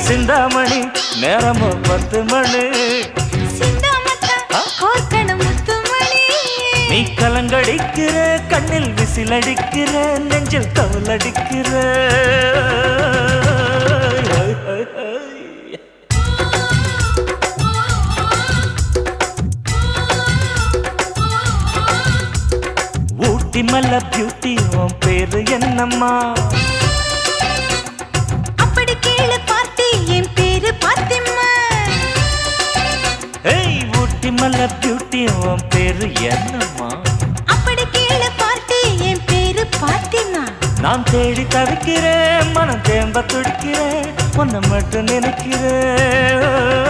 சிந்தாமணி நேரமோ 10 மணி நீ கலங்கடிக்கிற கண்ணில் விசிலடிக்கிற நெஞ்சில் கவலடிக்கிற ஊட்டி மல்ல பியூட்டி உன் பேரு என்னம்மா அப்படி கேளு பார்த்தி என் பேரு பாத்திம்மா ஏய் ஊட்டி மல்ல பியூட்டி உன் பேரு என்னம்மா அப்படி கேளு பார்த்தி என் பேரு பாத்திம்மா நான் தேடி தவிக்கிறேன் மனம் தேம்ப துடிக்கிறேன் உன்னை மட்டும் நினைக்கிறேன்